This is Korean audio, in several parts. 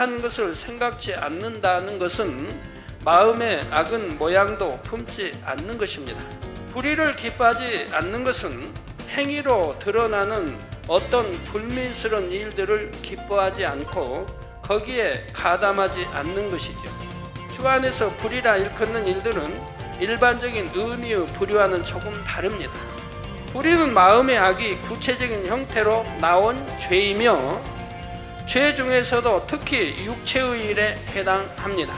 악한 것을 생각지 않는다는 것은 마음의 악은 모양도 품지 않는 것입니다. 불의를 기뻐하지 않는 것은 행위로 드러나는 어떤 불미스러운 일들을 기뻐하지 않고 거기에 가담하지 않는 것이죠. 주 안에서 불의라 일컫는 일들은 일반적인 의미의 불의와는 조금 다릅니다. 불의는 마음의 악이 구체적인 형태로 나온 죄이며 죄 중에서도 특히 육체의 일에 해당합니다.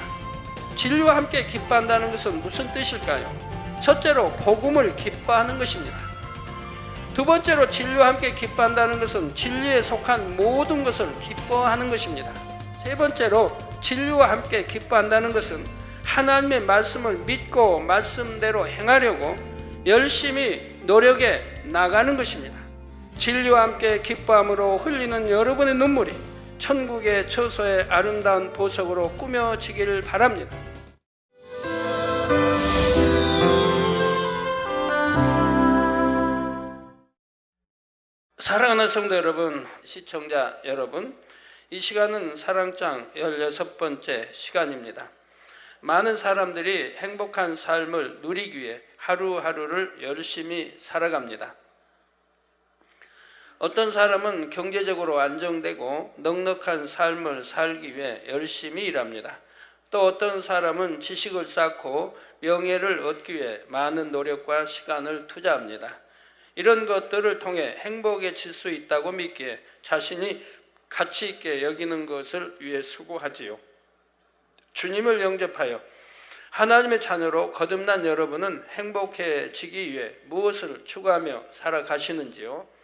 진리와 함께 기뻐한다는 것은 무슨 뜻일까요? 첫째로 복음을 기뻐하는 것입니다. 두 번째로 진리와 함께 기뻐한다는 것은 진리에 속한 모든 것을 기뻐하는 것입니다. 세 번째로 진리와 함께 기뻐한다는 것은 하나님의 말씀을 믿고 말씀대로 행하려고 열심히 노력해 나가는 것입니다. 진리와 함께 기뻐함으로 흘리는 여러분의 눈물이 천국의 처소의 아름다운 보석으로 꾸며지길 바랍니다. 사랑하는 성도 여러분, 시청자 여러분, 이 시간은 사랑장 16번째 시간입니다. 많은 사람들이 행복한 삶을 누리기 위해 하루하루를 열심히 살아갑니다. 어떤 사람은 경제적으로 안정되고 넉넉한 삶을 살기 위해 열심히 일합니다. 또 어떤 사람은 지식을 쌓고 명예를 얻기 위해 많은 노력과 시간을 투자합니다. 이런 것들을 통해 행복해질 수 있다고 믿기에 자신이 가치 있게 여기는 것을 위해 수고하지요. 주님을 영접하여 하나님의 자녀로 거듭난 여러분은 행복해지기 위해 무엇을 추구하며 살아가시는지요?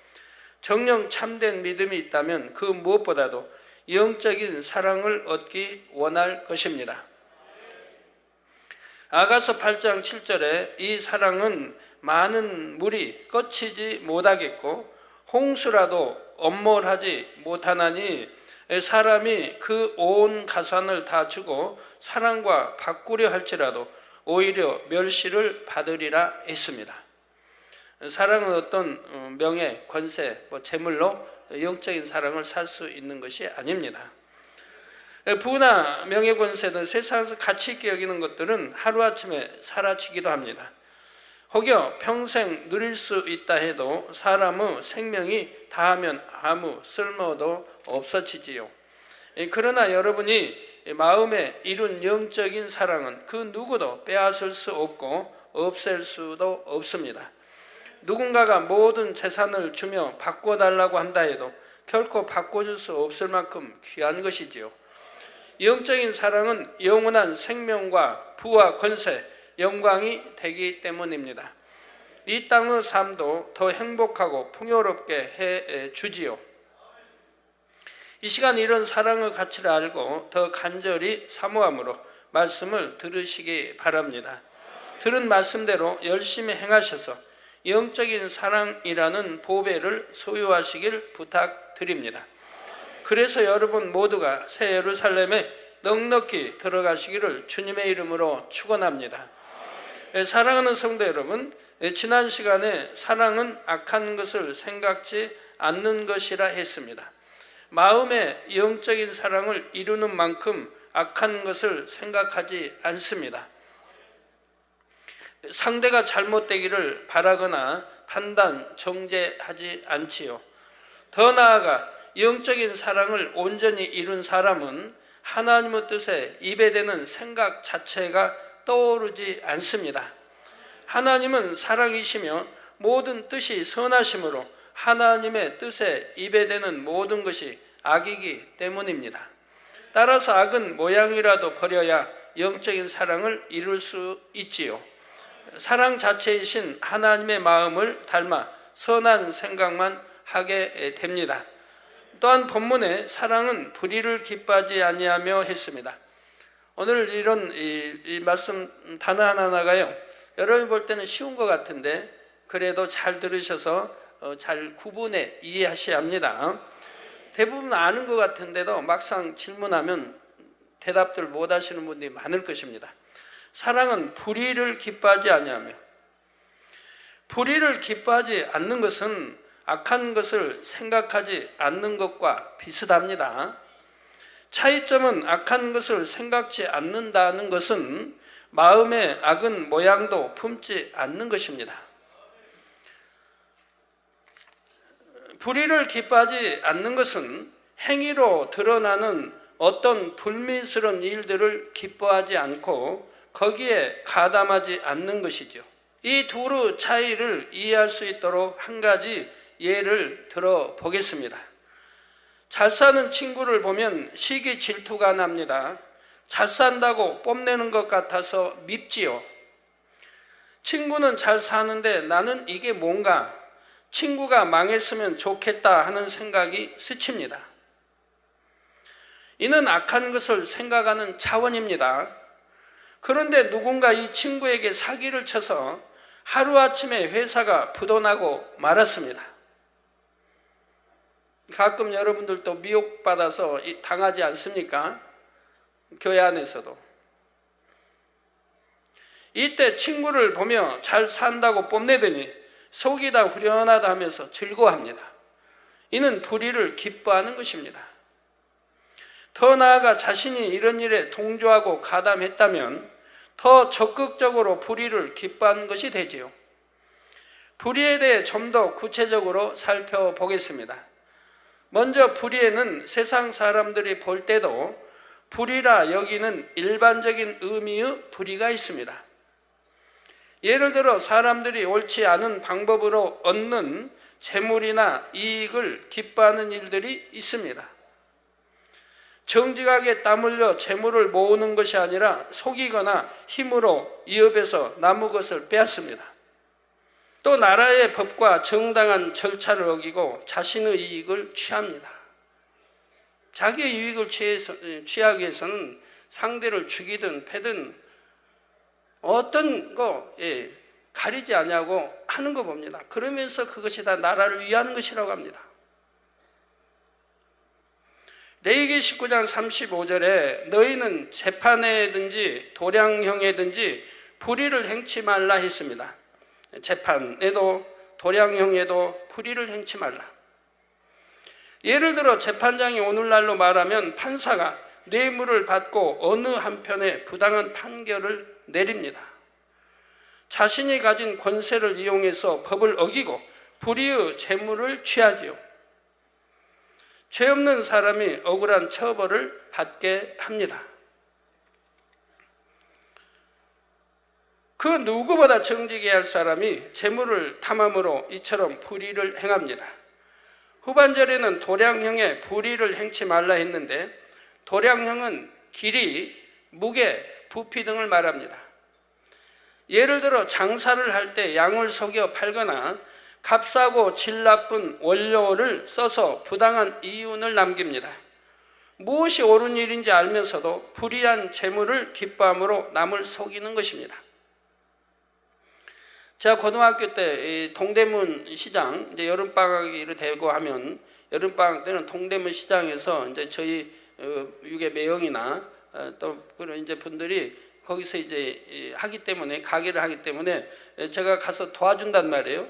정녕 참된 믿음이 있다면 그 무엇보다도 영적인 사랑을 얻기 원할 것입니다. 아가서 8장 7절에 이 사랑은 많은 물이 꺾이지 못하겠고 홍수라도 엄몰하지 못하나니 사람이 그 온 가산을 다 주고 사랑과 바꾸려 할지라도 오히려 멸시를 받으리라 했습니다. 사랑은 어떤 명예, 권세, 재물로 영적인 사랑을 살 수 있는 것이 아닙니다. 부나 명예, 권세는 세상에서 가치 있게 여기는 것들은 하루아침에 사라지기도 합니다. 혹여 평생 누릴 수 있다 해도 사람의 생명이 다하면 아무 쓸모도 없어지지요. 그러나 여러분이 마음에 이룬 영적인 사랑은 그 누구도 빼앗을 수 없고 없앨 수도 없습니다. 누군가가 모든 재산을 주며 바꿔달라고 한다 해도 결코 바꿔줄 수 없을 만큼 귀한 것이지요. 영적인 사랑은 영원한 생명과 부와 권세, 영광이 되기 때문입니다. 이 땅의 삶도 더 행복하고 풍요롭게 해주지요. 이 시간 이런 사랑의 가치를 알고 더 간절히 사모함으로 말씀을 들으시기 바랍니다. 들은 말씀대로 열심히 행하셔서 영적인 사랑이라는 보배를 소유하시길 부탁드립니다. 그래서 여러분 모두가 새 예루살렘에 넉넉히 들어가시기를 주님의 이름으로 축원합니다. 사랑하는 성도 여러분, 지난 시간에 사랑은 악한 것을 생각지 않는 것이라 했습니다. 마음의 영적인 사랑을 이루는 만큼 악한 것을 생각하지 않습니다. 상대가 잘못되기를 바라거나 판단, 정죄하지 않지요. 더 나아가 영적인 사랑을 온전히 이룬 사람은 하나님의 뜻에 입에 대는 생각 자체가 떠오르지 않습니다. 하나님은 사랑이시며 모든 뜻이 선하심으로 하나님의 뜻에 입에 대는 모든 것이 악이기 때문입니다. 따라서 악은 모양이라도 버려야 영적인 사랑을 이룰 수 있지요. 사랑 자체이신 하나님의 마음을 닮아 선한 생각만 하게 됩니다. 또한 본문에 사랑은 불의를 기뻐하지 아니하며 했습니다. 오늘 이런 이 말씀 단어 하나하나가요, 여러분이 볼 때는 쉬운 것 같은데 그래도 잘 들으셔서 잘 구분해 이해하셔야 합니다. 대부분 아는 것 같은데도 막상 질문하면 대답들 못 하시는 분들이 많을 것입니다. 사랑은 불의를 기뻐하지 아니하며, 불의를 기뻐하지 않는 것은 악한 것을 생각하지 않는 것과 비슷합니다. 차이점은 악한 것을 생각지 않는다는 것은 마음의 악은 모양도 품지 않는 것입니다. 불의를 기뻐하지 않는 것은 행위로 드러나는 어떤 불미스러운 일들을 기뻐하지 않고 거기에 가담하지 않는 것이죠. 이 둘의 차이를 이해할 수 있도록 한 가지 예를 들어 보겠습니다. 잘 사는 친구를 보면 시기 질투가 납니다. 잘 산다고 뽐내는 것 같아서 밉지요. 친구는 잘 사는데 나는 이게 뭔가, 친구가 망했으면 좋겠다 하는 생각이 스칩니다. 이는 악한 것을 생각하는 차원입니다. 그런데 누군가 이 친구에게 사기를 쳐서 하루아침에 회사가 부도나고 말았습니다. 가끔 여러분들도 미혹받아서 당하지 않습니까? 교회 안에서도. 이때 친구를 보며 잘 산다고 뽐내더니 속이 다 후련하다 하면서 즐거워합니다. 이는 불의를 기뻐하는 것입니다. 더 나아가 자신이 이런 일에 동조하고 가담했다면 더 적극적으로 불의를 기뻐하는 것이 되지요. 불의에 대해 좀 더 구체적으로 살펴보겠습니다. 먼저 불의에는 세상 사람들이 볼 때도 불의라 여기는 일반적인 의미의 불의가 있습니다. 예를 들어 사람들이 옳지 않은 방법으로 얻는 재물이나 이익을 기뻐하는 일들이 있습니다. 정직하게 땀 흘려 재물을 모으는 것이 아니라 속이거나 힘으로 이업해서 남의 것을 빼앗습니다. 또 나라의 법과 정당한 절차를 어기고 자신의 이익을 취합니다. 자기의 이익을 취하기 위해서는 상대를 죽이든 패든 어떤 거 가리지 않냐고 하는 거 봅니다. 그러면서 그것이 다 나라를 위하는 것이라고 합니다. 레위기 19장 35절에 너희는 재판에든지 도량형에든지 불의를 행치 말라 했습니다. 재판에도 도량형에도 불의를 행치 말라. 예를 들어 재판장이 오늘날로 말하면 판사가 뇌물을 받고 어느 한편에 부당한 판결을 내립니다. 자신이 가진 권세를 이용해서 법을 어기고 불의의 재물을 취하지요. 죄 없는 사람이 억울한 처벌을 받게 합니다. 그 누구보다 정직해야 할 사람이 재물을 탐함으로 이처럼 불의를 행합니다. 후반절에는 도량형에 불의를 행치 말라 했는데 도량형은 길이, 무게, 부피 등을 말합니다. 예를 들어 장사를 할 때 양을 속여 팔거나 값싸고 질 나쁜 원료를 써서 부당한 이윤을 남깁니다. 무엇이 옳은 일인지 알면서도 불의한 재물을 기뻐함으로 남을 속이는 것입니다. 제가 고등학교 때 동대문 시장, 이제 여름방학이 되고 하면 여름방학 때는 동대문 시장에서 이제 저희 유괴 매형이나 또 그런 이제 분들이 거기서 이제 하기 때문에 가게를 하기 때문에 제가 가서 도와준단 말이에요.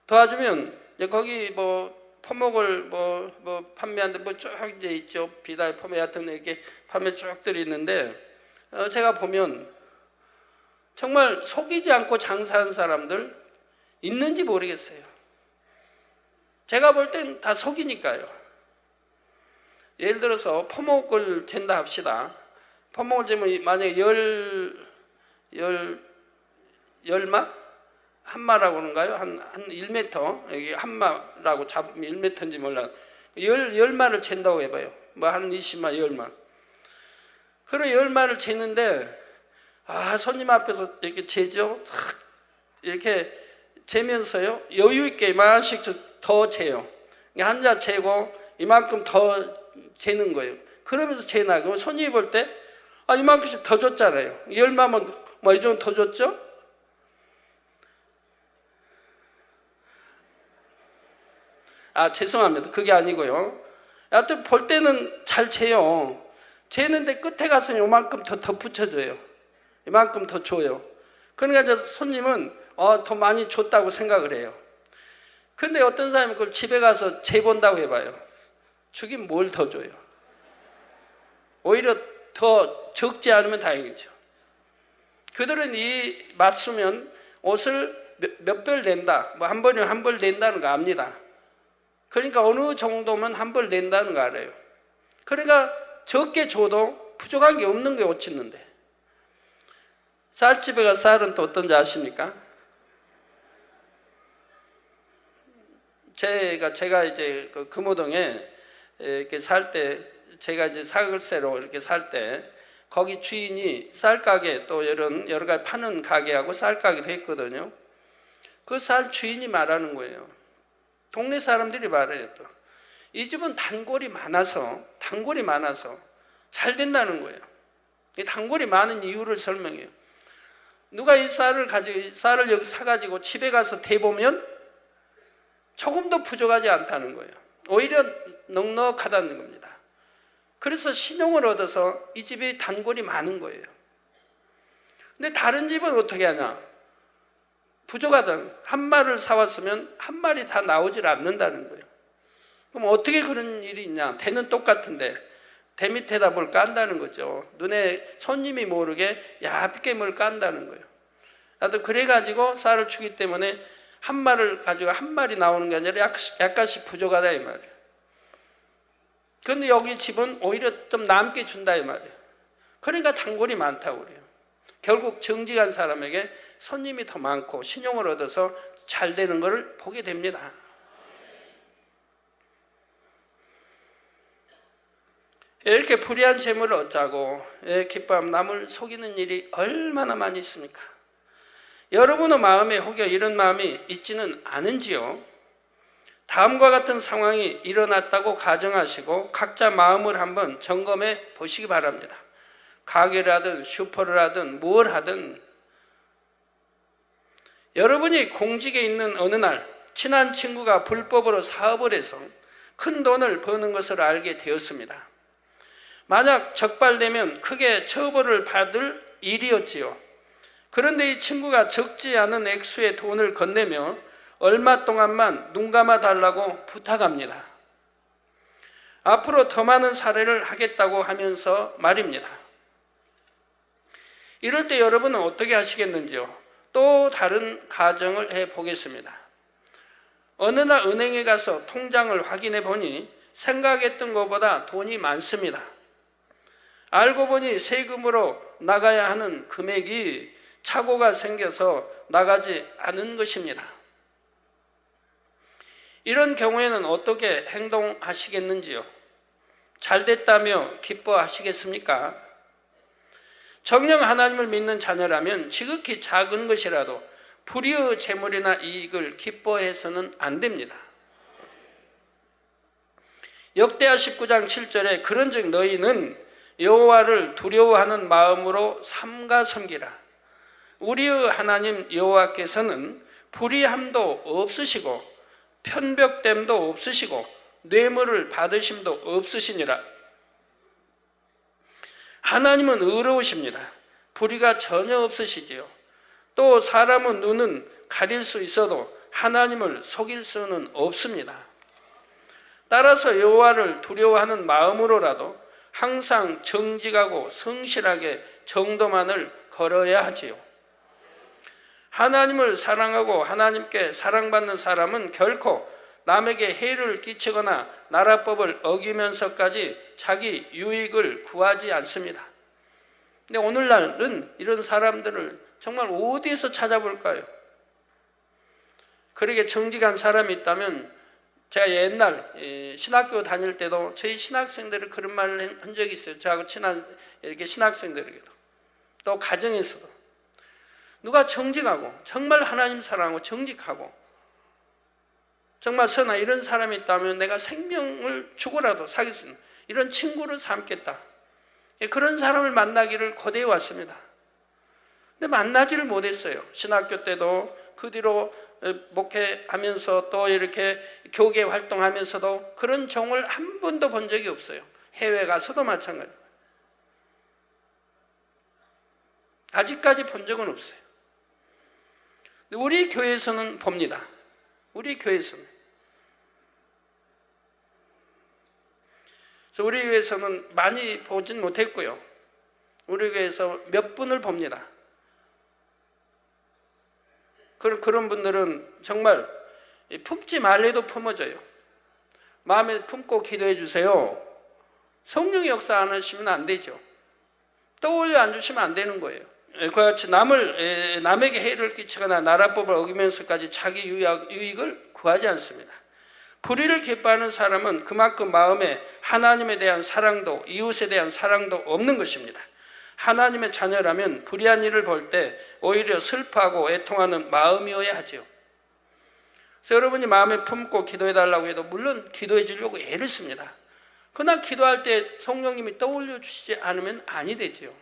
도와주면 이제 거기 뭐 포목을 뭐 판매하는데 뭐 쭉 이제 있죠. 비달 포매 같은 이렇게 판매 쭉들이 있는데 제가 보면 정말 속이지 않고 장사하는 사람들 있는지 모르겠어요. 제가 볼 땐 다 속이니까요. 예를 들어서 포목을 잰다 합시다. 포목을 재면 만약에 열마? 한마라고 그런가요? 한 1m, 여기 한마라고 잡으면 1m인지 몰라. 열마를 잰다고 해봐요. 뭐 한 20마, 열마. 그래, 열마를 재는데, 손님 앞에서 이렇게 재죠? 이렇게 재면서요, 여유있게 이만씩 더 재요. 한자 재고, 이만큼 더 재는 거예요. 그러면서 재나. 그럼 손님이 볼 때, 이만큼씩 더 줬잖아요. 열마면 뭐 이 정도 더 줬죠? 죄송합니다. 그게 아니고요. 하여튼 볼 때는 잘 재요. 재는데 끝에 가서 요만큼 더 덧붙여줘요. 이만큼 더 줘요. 그러니까 이제 손님은 더 많이 줬다고 생각을 해요. 근데 어떤 사람이 그걸 집에 가서 재본다고 해봐요. 주긴 뭘 더 줘요. 오히려 더 적지 않으면 다행이죠. 그들은 이 맞으면 옷을 몇 벌 낸다, 뭐 한 벌이면 한 벌 낸다는 거 압니다. 그러니까 어느 정도면 한 벌 낸다는 거 알아요. 그러니까 적게 줘도 부족한 게 없는 게 옷 짓는데. 쌀집에 가 쌀은 또 어떤지 아십니까? 제가 이제 그 금호동에 이렇게 살 때, 제가 이제 사글세로 이렇게 살 때, 거기 주인이 쌀가게 또 여러 가지 파는 가게하고 쌀가게도 했거든요. 그 쌀 주인이 말하는 거예요. 동네 사람들이 말해요. 또 이 집은 단골이 많아서 잘 된다는 거예요. 이 단골이 많은 이유를 설명해요. 누가 이 쌀을 여기 사가지고 집에 가서 대보면 조금도 부족하지 않다는 거예요. 오히려 넉넉하다는 겁니다. 그래서 신용을 얻어서 이 집이 단골이 많은 거예요. 근데 다른 집은 어떻게 하냐? 부족하다. 한 마리를 사왔으면 한 마리 다 나오질 않는다는 거예요. 그럼 어떻게 그런 일이 있냐? 대는 똑같은데 대 밑에다 뭘 깐다는 거죠. 눈에 손님이 모르게 얇게 뭘 깐다는 거예요. 나도 그래가지고 쌀을 주기 때문에 한 마리를 가지고 한 마리 나오는 게 아니라 약간씩 부족하다 이 말이에요. 그런데 여기 집은 오히려 좀 남게 준다 이 말이에요. 그러니까 단골이 많다고 그래요. 결국 정직한 사람에게 손님이 더 많고 신용을 얻어서 잘 되는 것을 보게 됩니다. 이렇게 불의한 재물을 얻자고 기뻐하면 남을 속이는 일이 얼마나 많이 있습니까? 여러분의 마음에 혹여 이런 마음이 있지는 않은지요? 다음과 같은 상황이 일어났다고 가정하시고 각자 마음을 한번 점검해 보시기 바랍니다. 가게를 하든 슈퍼를 하든 뭘 하든 여러분이 공직에 있는 어느 날 친한 친구가 불법으로 사업을 해서 큰 돈을 버는 것을 알게 되었습니다. 만약 적발되면 크게 처벌을 받을 일이었지요. 그런데 이 친구가 적지 않은 액수의 돈을 건네며 얼마 동안만 눈 감아 달라고 부탁합니다. 앞으로 더 많은 사례를 하겠다고 하면서 말입니다. 이럴 때 여러분은 어떻게 하시겠는지요? 또 다른 가정을 해보겠습니다. 어느 날 은행에 가서 통장을 확인해 보니 생각했던 것보다 돈이 많습니다. 알고 보니 세금으로 나가야 하는 금액이 착오가 생겨서 나가지 않은 것입니다. 이런 경우에는 어떻게 행동하시겠는지요? 잘 됐다며 기뻐하시겠습니까? 정녕 하나님을 믿는 자녀라면 지극히 작은 것이라도 불의의 재물이나 이익을 기뻐해서는 안 됩니다. 역대하 19장 7절에 그런즉 너희는 여호와를 두려워하는 마음으로 삼가 섬기라. 우리의 하나님 여호와께서는 불의함도 없으시고 편벽됨도 없으시고 뇌물을 받으심도 없으시니라. 하나님은 의로우십니다. 불의가 전혀 없으시지요. 또 사람의 눈은 가릴 수 있어도 하나님을 속일 수는 없습니다. 따라서 여호와를 두려워하는 마음으로라도 항상 정직하고 성실하게 정도만을 걸어야 하지요. 하나님을 사랑하고 하나님께 사랑받는 사람은 결코 남에게 해를 끼치거나 나라법을 어기면서까지 자기 유익을 구하지 않습니다. 근데 오늘날은 이런 사람들을 정말 어디에서 찾아볼까요? 그러게 정직한 사람이 있다면 제가 옛날 신학교 다닐 때도 저희 신학생들을 그런 말을 한 적이 있어요. 저하고 친한 이렇게 신학생들에게도 또 가정에서도 누가 정직하고 정말 하나님 사랑하고 정직하고 정말 선한 이런 사람이 있다면 내가 생명을 주고라도 사귈 수 있는 이런 친구를 삼겠다. 그런 사람을 만나기를 고대해 왔습니다. 근데 만나지를 못했어요. 신학교 때도 그 뒤로 목회하면서 또 이렇게 교계 활동하면서도 그런 종을 한 번도 본 적이 없어요. 해외 가서도 마찬가지예요. 아직까지 본 적은 없어요. 우리 교회에서는 봅니다. 우리 교회에서는 그래서 우리 교회에서는 많이 보진 못했고요. 우리 교회에서 몇 분을 봅니다. 그런 분들은 정말 품지 말래도 품어져요. 마음에 품고 기도해 주세요. 성령의 역사 안 하시면 안 되죠. 떠올려 안 주시면 안 되는 거예요. 그와 같이 남에게 해를 끼치거나 나라법을 어기면서까지 자기 유익을 구하지 않습니다. 불의를 기뻐하는 사람은 그만큼 마음에 하나님에 대한 사랑도 이웃에 대한 사랑도 없는 것입니다. 하나님의 자녀라면 불의한 일을 볼 때 오히려 슬퍼하고 애통하는 마음이어야 하죠. 그래서 여러분이 마음에 품고 기도해 달라고 해도 물론 기도해 주려고 애를 씁니다. 그러나 기도할 때 성령님이 떠올려 주시지 않으면 아니 되죠.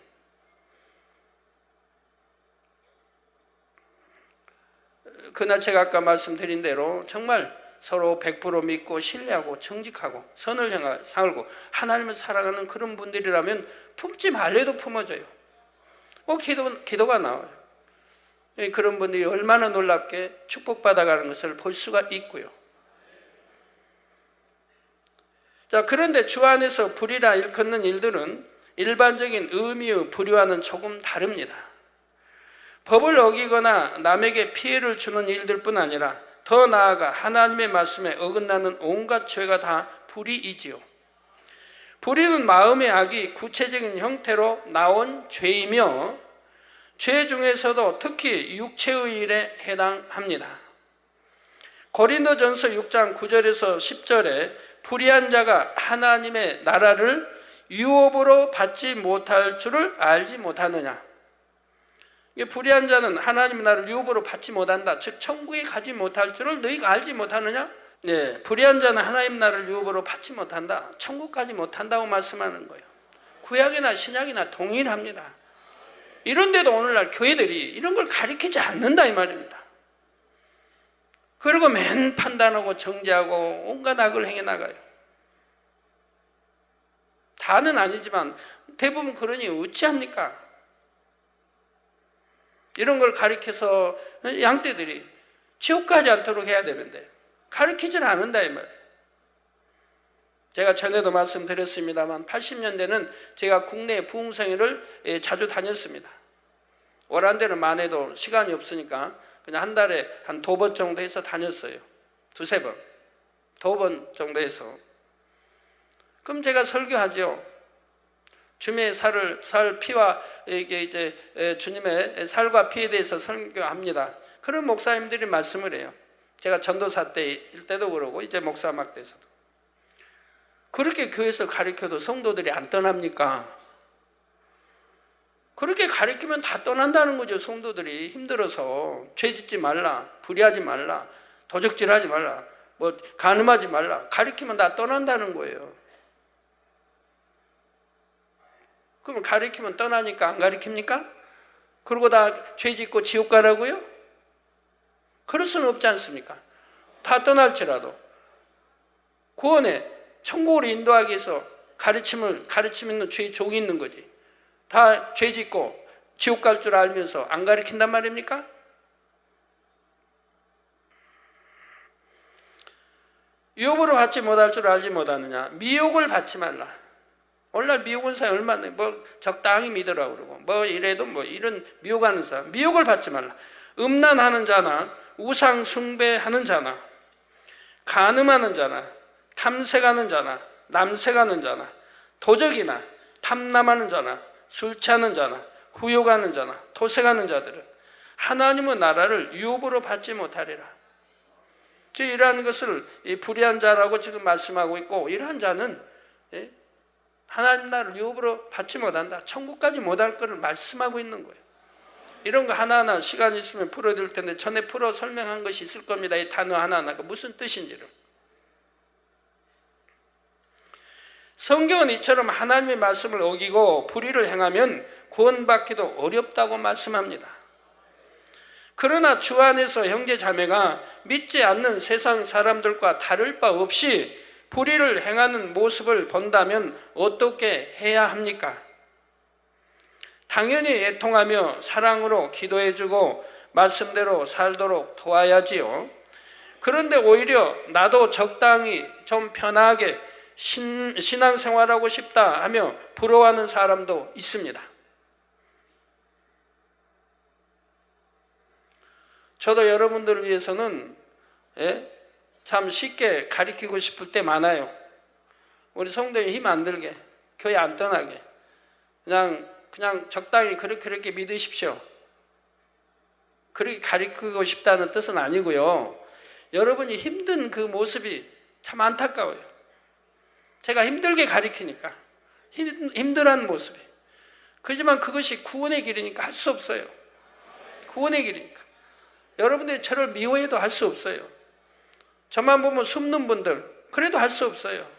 그러나 제가 아까 말씀드린 대로 정말 서로 100% 믿고 신뢰하고 정직하고 선을 향하여 살고 하나님을 사랑하는 그런 분들이라면 품지 말래도 품어져요. 기도가 나와요. 그런 분들이 얼마나 놀랍게 축복받아가는 것을 볼 수가 있고요. 자, 그런데 주 안에서 불의라 일컫는 일들은 일반적인 의미의 불의와는 조금 다릅니다. 법을 어기거나 남에게 피해를 주는 일들뿐 아니라 더 나아가 하나님의 말씀에 어긋나는 온갖 죄가 다 불의이지요. 불의는 마음의 악이 구체적인 형태로 나온 죄이며 죄 중에서도 특히 육체의 일에 해당합니다. 고린도전서 6장 9절에서 10절에 불의한 자가 하나님의 나라를 유업으로 받지 못할 줄을 알지 못하느냐. 불의한 자는 하나님의 나라를 유업으로 받지 못한다. 즉 천국에 가지 못할 줄을 너희가 알지 못하느냐? 네, 불의한 자는 하나님의 나라를 유업으로 받지 못한다. 천국 가지 못한다고 말씀하는 거예요. 구약이나 신약이나 동일합니다. 이런데도 오늘날 교회들이 이런 걸 가르치지 않는다 이 말입니다. 그리고 맨 판단하고 정죄하고 온갖 악을 행해 나가요. 다는 아니지만 대부분 그러니 어찌합니까? 이런 걸 가르쳐서 양떼들이 지옥 가지 않도록 해야 되는데 가르치지는 않는다 이 말이에요. 제가 전에도 말씀드렸습니다만 80년대는 제가 국내 부흥성회를 자주 다녔습니다. 오란데는 많아도 시간이 없으니까 그냥 한 달에 한 2번 정도 해서 다녔어요. 2-3번. 2번 정도 해서. 그럼 제가 설교하죠. 주님의 살 피와 이게 이제 주님의 살과 피에 대해서 설교합니다. 그런 목사님들이 말씀을 해요. 제가 전도사 때일 때도 그러고 이제 목사 막 돼서도. 그렇게 교회에서 가르쳐도 성도들이 안 떠납니까? 그렇게 가르치면 다 떠난다는 거죠. 성도들이 힘들어서 죄 짓지 말라, 불의하지 말라, 도적질하지 말라, 뭐 간음하지 말라. 가르치면 다 떠난다는 거예요. 그럼 가르치면 떠나니까 안 가르칩니까? 그러고 다 죄 짓고 지옥 가라고요? 그럴 수는 없지 않습니까? 다 떠날지라도 구원에 천국으로 인도하기 위해서 가르치면 죄 종이 있는 거지. 다 죄 짓고 지옥 갈 줄 알면서 안 가르친단 말입니까? 유업으로 받지 못할 줄 알지 못하느냐. 미혹을 받지 말라. 오늘날 미혹은 사람 얼마나 적당히 믿으라고 그러고 뭐 이래도 뭐 이런 미혹하는 사람. 미혹을 받지 말라. 음란하는 자나 우상 숭배하는 자나 간음하는 자나 탐색하는 자나 남색하는 자나 도적이나 탐남하는 자나 술 취하는 자나 후욕하는 자나 토색하는 자들은 하나님의 나라를 유업으로 받지 못하리라. 이러한 것을 불의한 자라고 지금 말씀하고 있고 이러한 자는 하나님 나라를 유업으로 받지 못한다. 천국까지 못할 것을 말씀하고 있는 거예요. 이런 거 하나하나 시간이 있으면 풀어드릴 텐데 전에 풀어 설명한 것이 있을 겁니다. 이 단어 하나하나가 무슨 뜻인지를. 성경은 이처럼 하나님의 말씀을 어기고 불의를 행하면 구원받기도 어렵다고 말씀합니다. 그러나 주 안에서 형제 자매가 믿지 않는 세상 사람들과 다를 바 없이 불의를 행하는 모습을 본다면 어떻게 해야 합니까? 당연히 애통하며 사랑으로 기도해주고 말씀대로 살도록 도와야지요. 그런데 오히려 나도 적당히 좀 편하게 신앙생활하고 싶다 하며 부러워하는 사람도 있습니다. 저도 여러분들을 위해서는 참 쉽게 가르치고 싶을 때 많아요. 우리 성도님 힘 안 들게, 교회 안 떠나게, 그냥 적당히 그렇게 믿으십시오. 그렇게 가르치고 싶다는 뜻은 아니고요. 여러분이 힘든 그 모습이 참 안타까워요. 제가 힘들게 가르치니까, 힘들어하는 모습이. 그렇지만 그것이 구원의 길이니까 할 수 없어요. 구원의 길이니까. 여러분들이 저를 미워해도 할 수 없어요. 저만 보면 숨는 분들, 그래도 할 수 없어요.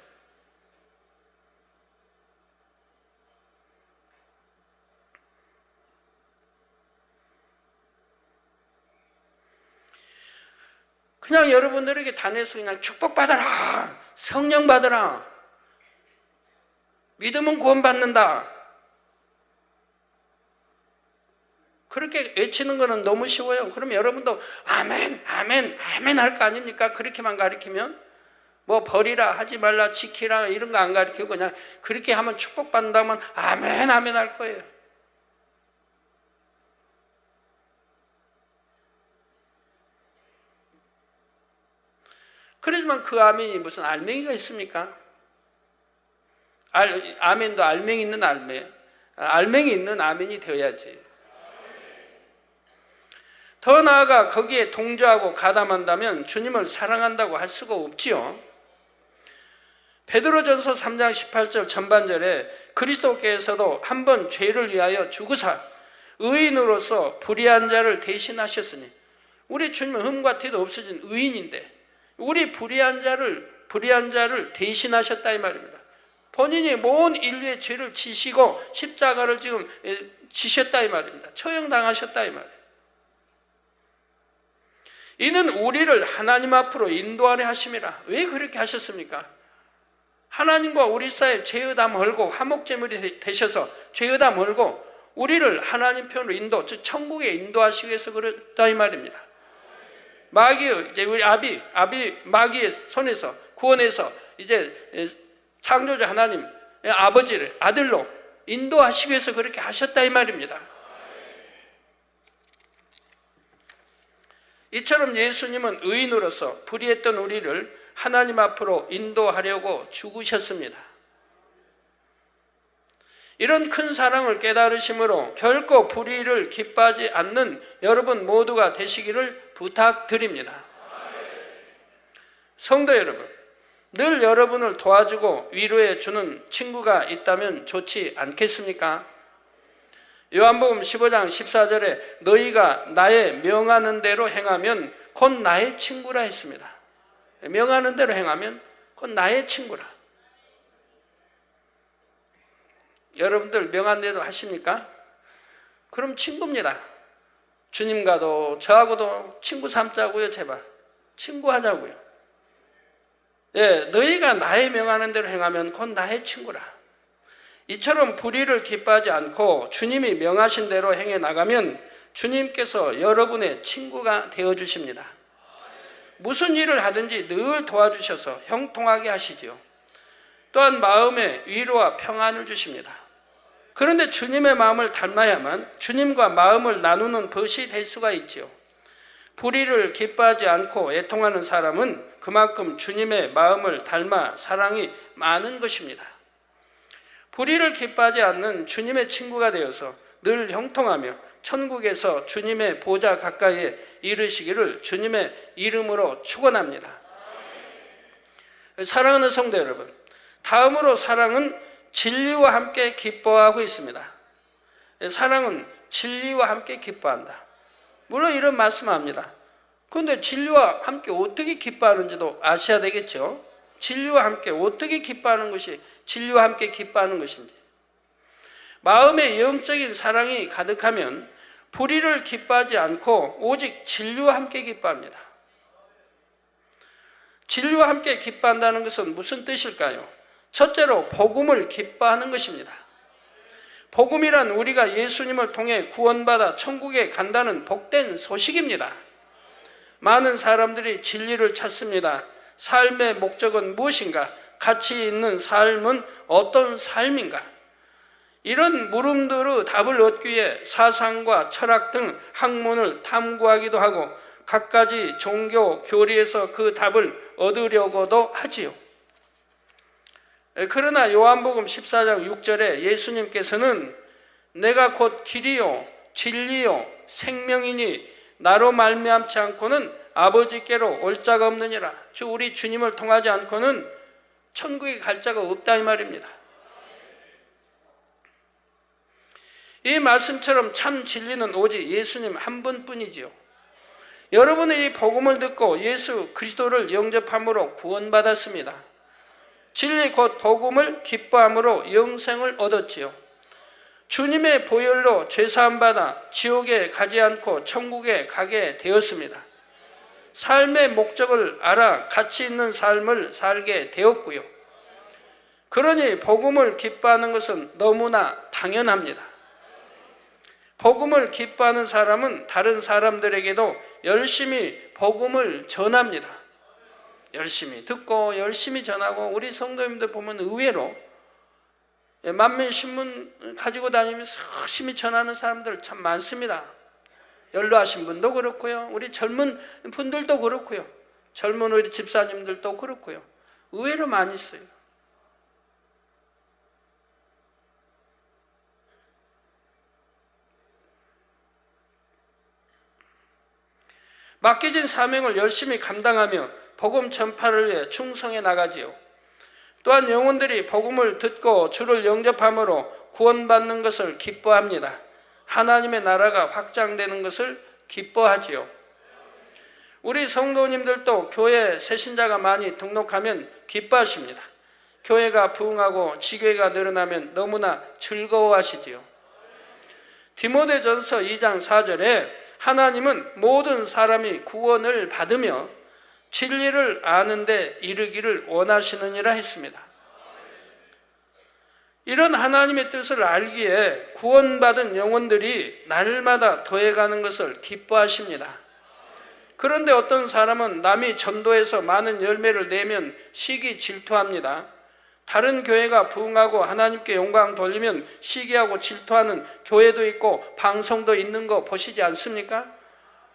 그냥 여러분들에게 단에서 그냥 축복받아라, 성령 받아라, 믿으면 구원받는다, 그렇게 외치는 거는 너무 쉬워요. 그럼 여러분도 아멘, 아멘, 아멘 할 거 아닙니까? 그렇게만 가르치면 뭐 버리라, 하지 말라, 지키라 이런 거 안 가르치고 그냥 그렇게 하면 축복받는다면 아멘, 아멘 할 거예요. 그렇지만 그 아멘이 무슨 알맹이가 있습니까? 아멘도 알맹이 있는 알맹이 있는 아멘이 되어야지. 더 나아가 거기에 동조하고 가담한다면 주님을 사랑한다고 할 수가 없지요. 베드로전서 3장 18절 전반절에 그리스도께서도 한 번 죄를 위하여 죽으사 의인으로서 불의한 자를 대신하셨으니, 우리 주님은 흠과 티도 없어진 의인인데 우리 불의한 자를 대신하셨다 이 말입니다. 본인이 모든 인류의 죄를 지시고 십자가를 지금 지셨다 이 말입니다. 처형당하셨다 이 말이에요. 이는 우리를 하나님 앞으로 인도하려 하심이라. 왜 그렇게 하셨습니까? 하나님과 우리 사이에 죄의다 멀고 화목제물이 되셔서 죄의다 멀고 우리를 하나님 편으로 인도, 즉 천국에 인도하시기 위해서 그렇다 이 말입니다. 이제 우리 마귀의 손에서 구원해서 이제 창조주 하나님 아버지를 아들로 인도하시기 위해서 그렇게 하셨다 이 말입니다. 이처럼 예수님은 의인으로서 불의했던 우리를 하나님 앞으로 인도하려고 죽으셨습니다. 이런 큰 사랑을 깨달으심으로 결코 불의를 기뻐하지 않는 여러분 모두가 되시기를 부탁드립니다. 성도 여러분, 늘 여러분을 도와주고 위로해 주는 친구가 있다면 좋지 않겠습니까? 요한복음 15장 14절에 너희가 나의 명하는 대로 행하면 곧 나의 친구라 했습니다. 명하는 대로 행하면 곧 나의 친구라. 여러분들 명하는 대로 하십니까? 그럼 친구입니다. 주님과도 저하고도 친구 삼자고요. 제발 친구하자고요. 너희가 나의 명하는 대로 행하면 곧 나의 친구라. 이처럼 불의를 기뻐하지 않고 주님이 명하신 대로 행해 나가면 주님께서 여러분의 친구가 되어주십니다. 무슨 일을 하든지 늘 도와주셔서 형통하게 하시지요. 또한 마음에 위로와 평안을 주십니다. 그런데 주님의 마음을 닮아야만 주님과 마음을 나누는 벗이 될 수가 있지요. 불의를 기뻐하지 않고 애통하는 사람은 그만큼 주님의 마음을 닮아 사랑이 많은 것입니다. 불의를 기뻐하지 않는 주님의 친구가 되어서 늘 형통하며 천국에서 주님의 보좌 가까이에 이르시기를 주님의 이름으로 축원합니다. 사랑하는 성도 여러분, 다음으로 사랑은 진리와 함께 기뻐하고 있습니다. 사랑은 진리와 함께 기뻐한다. 물론 이런 말씀합니다. 그런데 진리와 함께 어떻게 기뻐하는지도 아셔야 되겠죠. 진리와 함께 어떻게 기뻐하는 것이 진리와 함께 기뻐하는 것인지. 마음에 영적인 사랑이 가득하면 불의를 기뻐하지 않고 오직 진리와 함께 기뻐합니다. 진리와 함께 기뻐한다는 것은 무슨 뜻일까요? 첫째로 복음을 기뻐하는 것입니다. 복음이란 우리가 예수님을 통해 구원받아 천국에 간다는 복된 소식입니다. 많은 사람들이 진리를 찾습니다. 삶의 목적은 무엇인가? 가치 있는 삶은 어떤 삶인가? 이런 물음들의 답을 얻기 위해 사상과 철학 등 학문을 탐구하기도 하고 갖가지 종교 교리에서 그 답을 얻으려고도 하지요. 그러나 요한복음 14장 6절에 예수님께서는 내가 곧 길이요 진리요 생명이니 나로 말미암지 않고는 아버지께로 올 자가 없느니라. 우리 주님을 통하지 않고는 천국에 갈 자가 없다 이 말입니다. 이 말씀처럼 참 진리는 오직 예수님 한 분뿐이지요. 여러분이 이 복음을 듣고 예수 그리스도를 영접함으로 구원받았습니다. 진리 곧 복음을 기뻐함으로 영생을 얻었지요. 주님의 보혈로 죄사함 받아 지옥에 가지 않고 천국에 가게 되었습니다. 삶의 목적을 알아 가치 있는 삶을 살게 되었고요. 그러니 복음을 기뻐하는 것은 너무나 당연합니다. 복음을 기뻐하는 사람은 다른 사람들에게도 열심히 복음을 전합니다. 열심히 듣고 열심히 전하고, 우리 성도님들 보면 의외로 만면신문 가지고 다니면서 열심히 전하는 사람들 참 많습니다. 연로하신 분도 그렇고요, 우리 젊은 분들도 그렇고요, 젊은 우리 집사님들도 그렇고요, 의외로 많이 있어요. 맡겨진 사명을 열심히 감당하며 복음 전파를 위해 충성해 나가지요. 또한 영혼들이 복음을 듣고 주를 영접함으로 구원받는 것을 기뻐합니다. 하나님의 나라가 확장되는 것을 기뻐하지요. 우리 성도님들도 교회 새신자가 많이 등록하면 기뻐하십니다. 교회가 부흥하고 지교회가 늘어나면 너무나 즐거워하시지요. 디모데전서 2장 4절에 하나님은 모든 사람이 구원을 받으며 진리를 아는데 이르기를 원하시느니라 했습니다. 이런 하나님의 뜻을 알기에 구원받은 영혼들이 날마다 더해가는 것을 기뻐하십니다. 그런데 어떤 사람은 남이 전도해서 많은 열매를 내면 시기 질투합니다. 다른 교회가 부흥하고 하나님께 영광 돌리면 시기하고 질투하는 교회도 있고 방송도 있는 거 보시지 않습니까?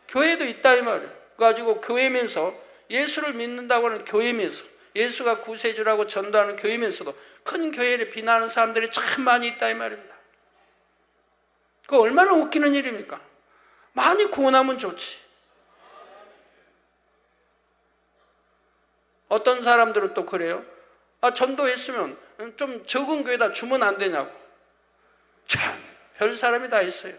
교회도 있다 이 말이에요. 가지고 교회면서 예수를 믿는다고 하는 교회면서 예수가 구세주라고 전도하는 교회면서도 큰 교회를 비난하는 사람들이 참 많이 있다 이 말입니다. 그거 얼마나 웃기는 일입니까? 많이 구원하면 좋지. 어떤 사람들은 또 그래요. 전도했으면 좀 적은 교회다 주면 안 되냐고. 참, 별 사람이 다 있어요.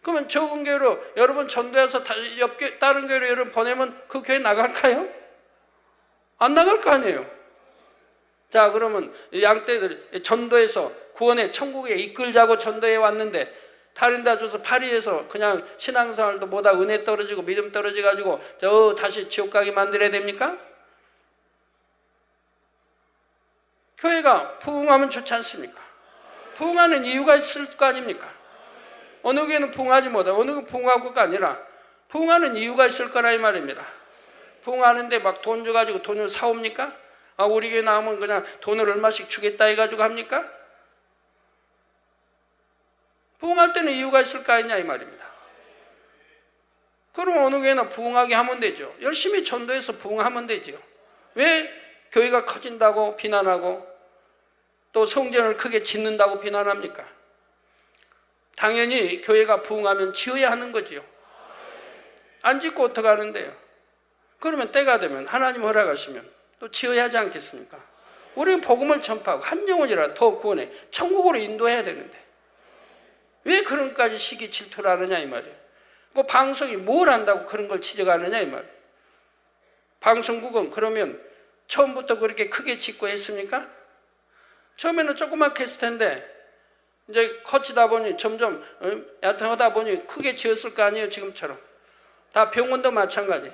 그러면 적은 교회로 여러분 전도해서 다른 교회로 여러분 보내면 그 교회 나갈까요? 안 나갈 거 아니에요. 자, 그러면 양떼들 전도해서 구원의 천국에 이끌자고 전도해 왔는데 다른 데 줘서 파리에서 그냥 신앙생활도 못하 은혜 떨어지고 믿음 떨어져가지고 저 다시 지옥 가게 만들어야 됩니까? 교회가 부흥하면 좋지 않습니까? 부흥하는 이유가 있을 거 아닙니까? 어느 교회는 부흥하지 못하고 어느 교회는 부흥하고가 아니라 부흥하는 이유가 있을 거라 이 말입니다. 부흥하는데 막 돈 줘가지고 돈을 사옵니까? 우리 교회 나오면 그냥 돈을 얼마씩 주겠다 해가지고 합니까? 부흥할 때는 이유가 있을 거 아니냐 이 말입니다. 그럼 어느 교회나 부흥하게 하면 되죠. 열심히 전도해서 부흥하면 되죠. 왜 교회가 커진다고 비난하고 또 성전을 크게 짓는다고 비난합니까? 당연히 교회가 부흥하면 지어야 하는 거지요. 안 짓고 어떻게 하는데요? 그러면 때가 되면 하나님 허락하시면 또 지어야 하지 않겠습니까? 우리는 복음을 전파하고 한 영혼이라도 더 구원해 천국으로 인도해야 되는데 왜 그런까지 시기 질투를 하느냐 이 말이에요. 그 방송이 뭘 안다고 그런 걸 지적하느냐 이 말이에요. 방송국은 그러면 처음부터 그렇게 크게 짓고 했습니까? 처음에는 조그맣게 했을 텐데 이제 커지다 보니 점점 얕하다 보니 크게 지었을 거 아니에요. 지금처럼 다 병원도 마찬가지.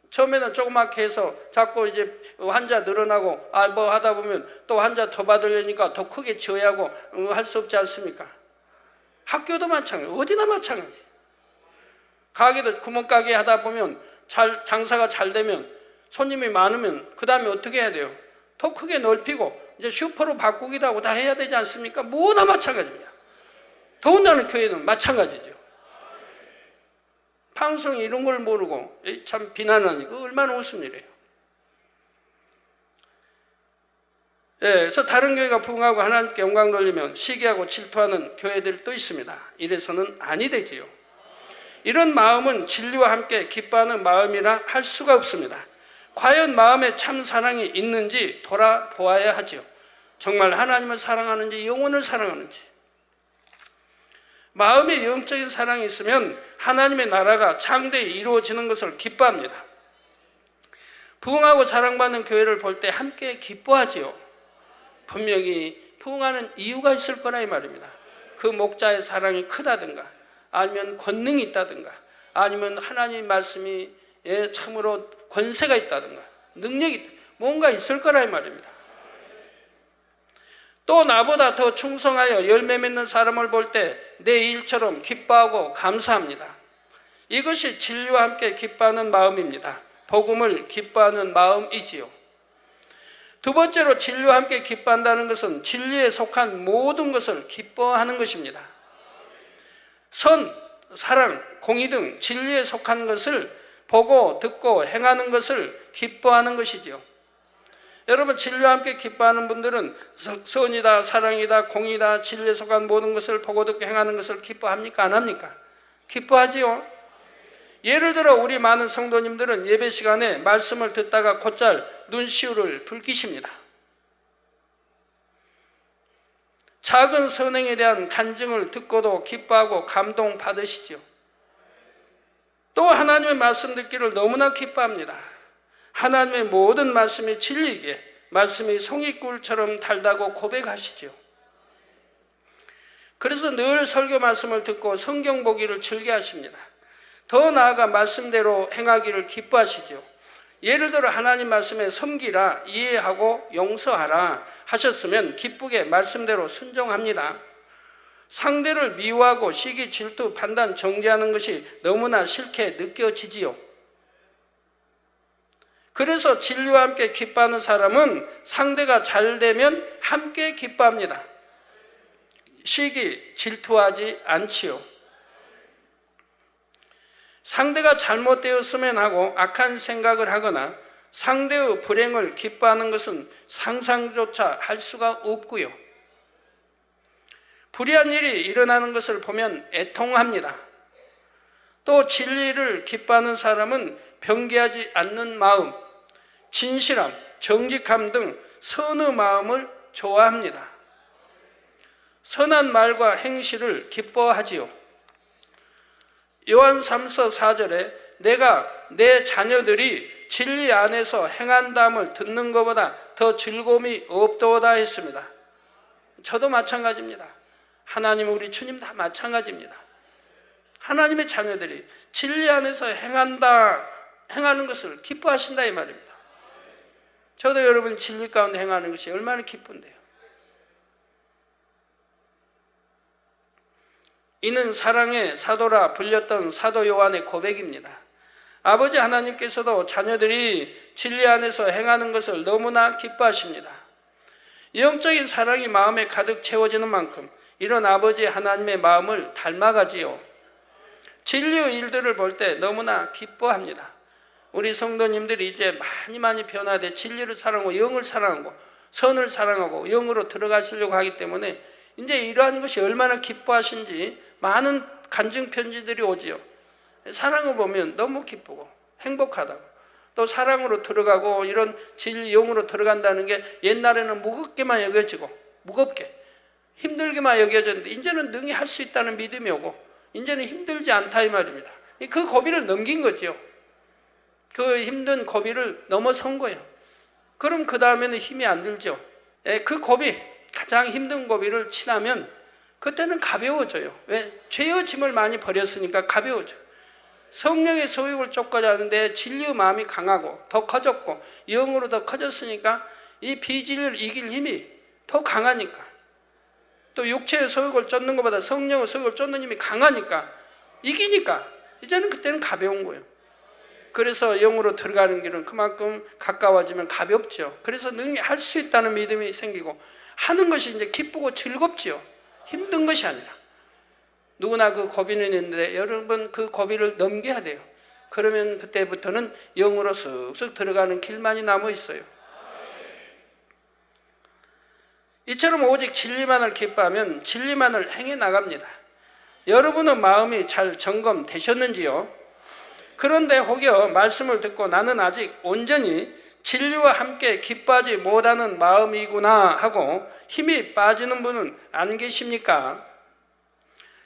처음에는 조그맣게 해서 자꾸 이제 환자 늘어나고 뭐 하다 보면 또 환자 더 받으려니까 더 크게 지어야 하고 할 수 없지 않습니까? 학교도 마찬가지, 어디나 마찬가지. 가게도 구멍가게 하다 보면 장사가 잘 되면 손님이 많으면 그 다음에 어떻게 해야 돼요? 더 크게 넓히고 이제 슈퍼로 바꾸기도 하고 다 해야 되지 않습니까? 뭐나 마찬가지입니다. 더군다나 교회는 마찬가지죠. 방송이 이런 걸 모르고 참 비난하니까 얼마나 웃은 일이에요. 그래서 다른 교회가 부흥하고 하나님께 영광 돌리면 시기하고 질투하는 교회들도 있습니다. 이래서는 아니 되지요. 이런 마음은 진리와 함께 기뻐하는 마음이라 할 수가 없습니다. 과연 마음에 참 사랑이 있는지 돌아보아야 하죠. 정말 하나님을 사랑하는지 영혼을 사랑하는지. 마음에 영적인 사랑이 있으면 하나님의 나라가 창대히 이루어지는 것을 기뻐합니다. 부흥하고 사랑받는 교회를 볼 때 함께 기뻐하지요. 분명히 부흥하는 이유가 있을 거라 이 말입니다. 그 목자의 사랑이 크다든가 아니면 권능이 있다든가 아니면 하나님 말씀이 참으로 권세가 있다든가 능력이 있다. 뭔가 있을 거라 이 말입니다. 또 나보다 더 충성하여 열매 맺는 사람을 볼 때 내 일처럼 기뻐하고 감사합니다. 이것이 진리와 함께 기뻐하는 마음입니다. 복음을 기뻐하는 마음이지요. 두 번째로 진리와 함께 기뻐한다는 것은 진리에 속한 모든 것을 기뻐하는 것입니다. 선, 사랑, 공의 등 진리에 속한 것을 보고 듣고 행하는 것을 기뻐하는 것이지요. 여러분, 진리와 함께 기뻐하는 분들은 선이다, 사랑이다, 공의다, 진리에 속한 모든 것을 보고 듣고 행하는 것을 기뻐합니까? 안 합니까? 기뻐하지요. 예를 들어 우리 많은 성도님들은 예배 시간에 말씀을 듣다가 곧잘 눈시울을 붉히십니다. 작은 선행에 대한 간증을 듣고도 기뻐하고 감동받으시죠. 또 하나님의 말씀 듣기를 너무나 기뻐합니다. 하나님의 모든 말씀이 진리이기에 말씀이 송이꿀처럼 달다고 고백하시죠. 그래서 늘 설교 말씀을 듣고 성경 보기를 즐겨하십니다. 더 나아가 말씀대로 행하기를 기뻐하시죠. 예를 들어 하나님 말씀에 섬기라, 이해하고 용서하라 하셨으면 기쁘게 말씀대로 순종합니다. 상대를 미워하고 시기, 질투, 판단, 정죄하는 것이 너무나 싫게 느껴지지요. 그래서 진리와 함께 기뻐하는 사람은 상대가 잘 되면 함께 기뻐합니다. 시기, 질투하지 않지요. 상대가 잘못되었으면 하고 악한 생각을 하거나 상대의 불행을 기뻐하는 것은 상상조차 할 수가 없고요. 불의한 일이 일어나는 것을 보면 애통합니다. 또 진리를 기뻐하는 사람은 변개하지 않는 마음, 진실함, 정직함 등 선의 마음을 좋아합니다. 선한 말과 행실을 기뻐하지요. 요한 3서 4절에 내가 내 자녀들이 진리 안에서 행한다함을 듣는 것보다 더 즐거움이 없도다 했습니다. 저도 마찬가지입니다. 하나님, 우리 주님 다 마찬가지입니다. 하나님의 자녀들이 진리 안에서 행하는 것을 기뻐하신다 이 말입니다. 저도 여러분 진리 가운데 행하는 것이 얼마나 기쁜데요. 이는 사랑의 사도라 불렸던 사도 요한의 고백입니다. 아버지 하나님께서도 자녀들이 진리 안에서 행하는 것을 너무나 기뻐하십니다. 영적인 사랑이 마음에 가득 채워지는 만큼 이런 아버지 하나님의 마음을 닮아가지요. 진리의 일들을 볼 때 너무나 기뻐합니다. 우리 성도님들이 이제 많이 변화돼 진리를 사랑하고 영을 사랑하고 선을 사랑하고 영으로 들어가시려고 하기 때문에 이제 이러한 것이 얼마나 기뻐하신지 많은 간증 편지들이 오지요. 사랑을 보면 너무 기쁘고 행복하다고, 또 사랑으로 들어가고 이런 진리 영으로 들어간다는 게 옛날에는 무겁게만 여겨지고 무겁게 힘들게만 여겨졌는데 이제는 능히 할 수 있다는 믿음이 오고 이제는 힘들지 않다 이 말입니다. 그 고비를 넘긴 거죠. 그 힘든 고비를 넘어선 거예요. 그럼 그 다음에는 힘이 안 들죠. 그 고비, 가장 힘든 고비를 지나면 그때는 가벼워져요. 왜? 죄의 짐을 많이 버렸으니까 가벼워져요. 성령의 소욕을 쫓고자 하는데 진리의 마음이 강하고 더 커졌고 영으로 더 커졌으니까 이 비진리를 이길 힘이 더 강하니까, 또 육체의 소욕을 쫓는 것보다 성령의 소욕을 쫓는 힘이 강하니까 이기니까 이제는 그때는 가벼운 거예요. 그래서 영으로 들어가는 길은 그만큼 가까워지면 가볍죠. 그래서 능히 할 수 있다는 믿음이 생기고 하는 것이 이제 기쁘고 즐겁지요. 힘든 것이 아니라. 누구나 그 고비는 있는데 여러분 그 고비를 넘겨야 돼요. 그러면 그때부터는 영으로 쑥쑥 들어가는 길만이 남아 있어요. 이처럼 오직 진리만을 기뻐하면 진리만을 행해 나갑니다. 여러분의 마음이 잘 점검되셨는지요? 그런데 혹여 말씀을 듣고 나는 아직 온전히 진리와 함께 기뻐하지 못하는 마음이구나 하고 힘이 빠지는 분은 안 계십니까?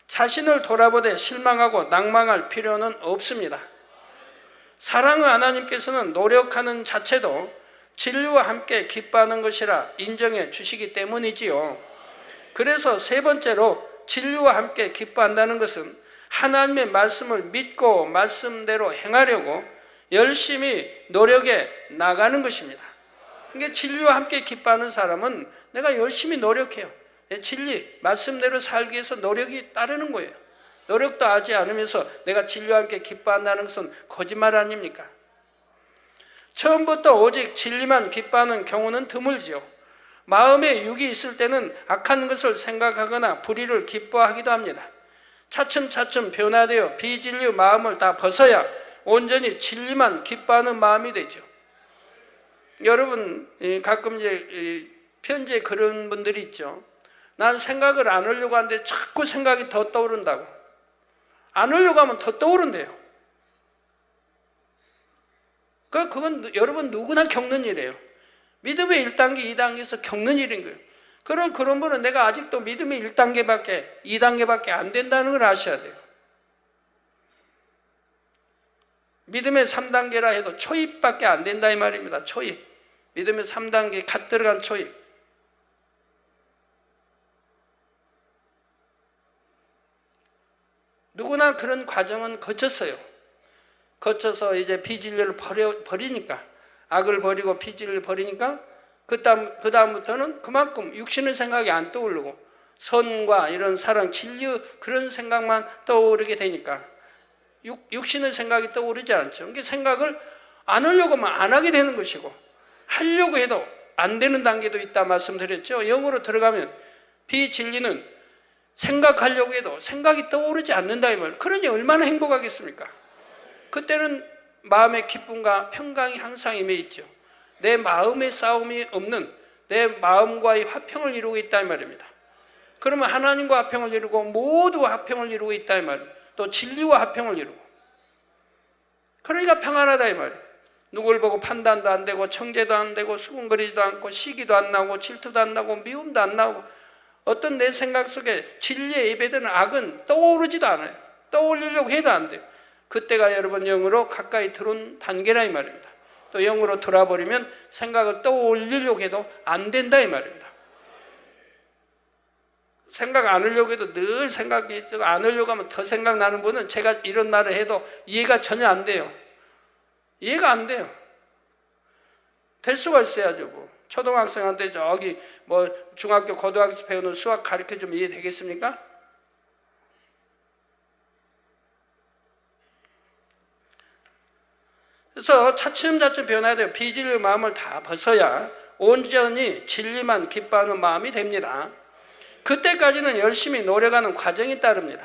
자신을 돌아보되 실망하고 낭망할 필요는 없습니다. 사랑의 하나님께서는 노력하는 자체도 진리와 함께 기뻐하는 것이라 인정해 주시기 때문이지요. 그래서 세 번째로 진리와 함께 기뻐한다는 것은 하나님의 말씀을 믿고 말씀대로 행하려고 열심히 노력해 나가는 것입니다. 그러니까 진리와 함께 기뻐하는 사람은 내가 열심히 노력해요. 진리, 말씀대로 살기 위해서 노력이 따르는 거예요. 노력도 하지 않으면서 내가 진리와 함께 기뻐한다는 것은 거짓말 아닙니까? 처음부터 오직 진리만 기뻐하는 경우는 드물지요. 마음에 육이 있을 때는 악한 것을 생각하거나 불의를 기뻐하기도 합니다. 차츰차츰 변화되어 비진리의 마음을 다 벗어야 온전히 진리만 기뻐하는 마음이 되죠. 여러분 가끔 이제 편지에 그런 분들이 있죠. 난 생각을 안 하려고 하는데 자꾸 생각이 더 떠오른다고. 안 하려고 하면 더 떠오른대요. 그건 여러분 누구나 겪는 일이에요. 믿음의 1단계, 2단계에서 겪는 일인 거예요. 그런 분은 내가 아직도 믿음의 1단계밖에, 2단계밖에 안 된다는 걸 아셔야 돼요. 믿음의 3단계라 해도 초입밖에 안 된다 이 말입니다. 초입. 믿음의 3단계 갓 들어간 초입. 누구나 그런 과정은 거쳤어요. 거쳐서 이제 비진리를 버리니까, 악을 버리고 비진리를 버리니까 그 다음부터는 그만큼 육신의 생각이 안 떠오르고 선과 이런 사랑, 진리의 그런 생각만 떠오르게 되니까 육신의 생각이 떠오르지 않죠. 그러니까 생각을 안 하려고 하면 안 하게 되는 것이고 하려고 해도 안 되는 단계도 있다 말씀드렸죠. 영으로 들어가면 비진리는 생각하려고 해도 생각이 떠오르지 않는다 이 말이에요. 그러니 얼마나 행복하겠습니까? 그때는 마음의 기쁨과 평강이 항상 임해 있죠. 내 마음의 싸움이 없는 내 마음과의 화평을 이루고 있다 이 말입니다. 그러면 하나님과 화평을 이루고 모두와 화평을 이루고 있다 이 말이에요. 또 진리와 화평을 이루고. 그러니까 평안하다 이 말이에요. 누굴 보고 판단도 안 되고 청제도 안 되고 수군거리지도 않고 시기도 안 나고 질투도 안 나고 미움도 안 나고 어떤 내 생각 속에 진리에 예배되는 악은 떠오르지도 않아요. 떠올리려고 해도 안 돼요. 그때가 여러분 영으로 가까이 들어온 단계라 이 말입니다. 또 영으로 돌아버리면 생각을 떠올리려고 해도 안 된다 이 말입니다. 생각 안 하려고 해도 늘 생각이 안 하려고 하면 더 생각나는 분은 제가 이런 말을 해도 이해가 전혀 안 돼요. 이해가 안 돼요. 될 수가 있어야죠. 뭐. 초등학생한테 저기 뭐 중학교 고등학교 배우는 수학 가르쳐주면 이해되겠습니까? 그래서 차츰차츰 변화해야 돼요. 비진리의 마음을 다 벗어야 온전히 진리만 기뻐하는 마음이 됩니다. 그때까지는 열심히 노력하는 과정이 따릅니다.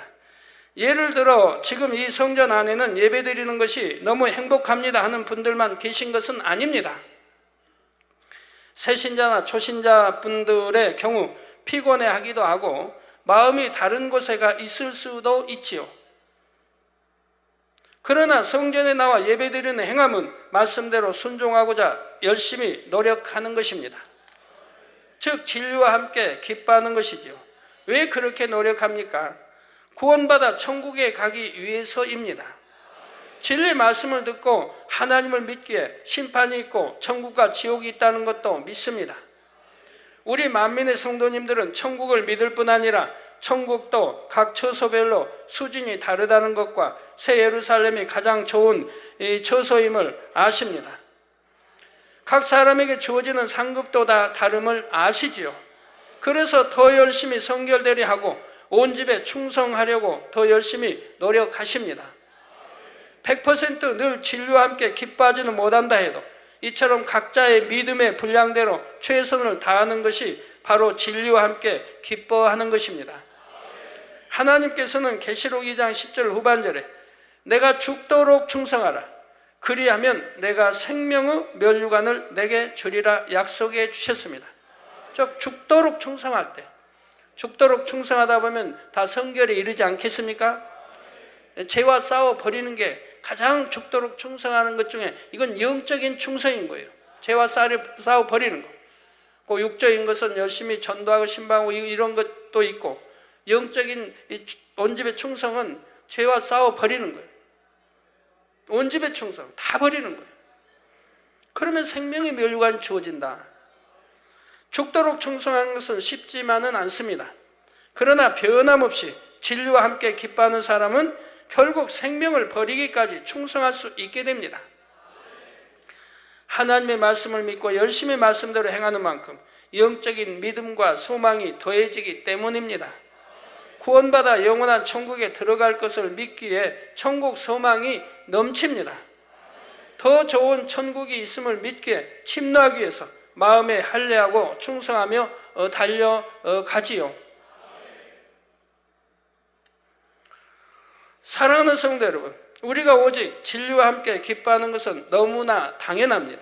예를 들어 지금 이 성전 안에는 예배드리는 것이 너무 행복합니다 하는 분들만 계신 것은 아닙니다. 새신자나 초신자 분들의 경우 피곤해하기도 하고 마음이 다른 곳에 가 있을 수도 있지요. 그러나 성전에 나와 예배드리는 행함은 말씀대로 순종하고자 열심히 노력하는 것입니다. 즉 진리와 함께 기뻐하는 것이지요. 왜 그렇게 노력합니까? 구원받아 천국에 가기 위해서입니다. 진리 말씀을 듣고 하나님을 믿기에 심판이 있고 천국과 지옥이 있다는 것도 믿습니다. 우리 만민의 성도님들은 천국을 믿을 뿐 아니라 천국도 각 처소별로 수준이 다르다는 것과 새 예루살렘이 가장 좋은 처소임을 아십니다. 각 사람에게 주어지는 상급도 다 다름을 아시지요. 그래서 더 열심히 성결되려 하고 온 집에 충성하려고 더 열심히 노력하십니다. 100% 진리와 함께 기뻐하지는 못한다 해도 이처럼 각자의 믿음의 분량대로 최선을 다하는 것이 바로 진리와 함께 기뻐하는 것입니다. 하나님께서는 계시록 2장 10절 후반절에 내가 죽도록 충성하라. 그리하면 내가 생명의 면류관을 내게 주리라 약속해 주셨습니다. 즉 죽도록 충성할 때, 죽도록 충성하다 보면 다 성결에 이르지 않겠습니까? 죄와 싸워 버리는 게 가장 죽도록 충성하는 것 중에 이건 영적인 충성인 거예요. 죄와 싸워 버리는 거. 그 육적인 것은 열심히 전도하고 신방하고 이런 것도 있고, 영적인 온 집의 충성은 죄와 싸워 버리는 거예요. 온 집의 충성 다 버리는 거예요. 그러면 생명의 면류관이 주어진다. 죽도록 충성하는 것은 쉽지만은 않습니다. 그러나 변함없이 진리와 함께 기뻐하는 사람은 결국 생명을 버리기까지 충성할 수 있게 됩니다. 하나님의 말씀을 믿고 열심히 말씀대로 행하는 만큼 영적인 믿음과 소망이 더해지기 때문입니다. 구원받아 영원한 천국에 들어갈 것을 믿기에 천국 소망이 넘칩니다. 더 좋은 천국이 있음을 믿기에 침노하기 위해서 마음에 할례하고 충성하며 달려가지요. 사랑하는 성도 여러분, 우리가 오직 진리와 함께 기뻐하는 것은 너무나 당연합니다.